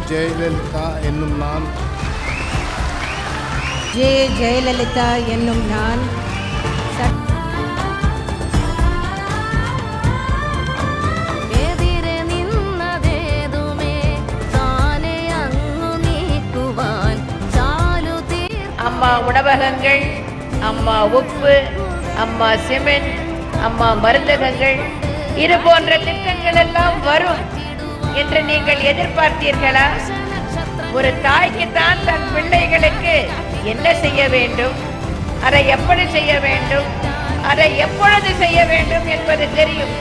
ஜெயலலிதா என்னும் நான் ஜெயலலிதா என்னும் நான் அம்மா உணவகங்கள், அம்மா உப்பு, அம்மா சிமெண்ட், அம்மா மருந்தகங்கள், இது போன்ற திட்டங்கள் எல்லாம் வரும் என்று நீங்கள் எதிர்பார்த்தீர்களா? ஒரு தாய்க்குத்தான் தன் பிள்ளைகளுக்கு என்ன செய்ய வேண்டும், அதை எப்படி செய்ய வேண்டும், அதை எப்பொழுது செய்ய வேண்டும் என்பது தெரியும்.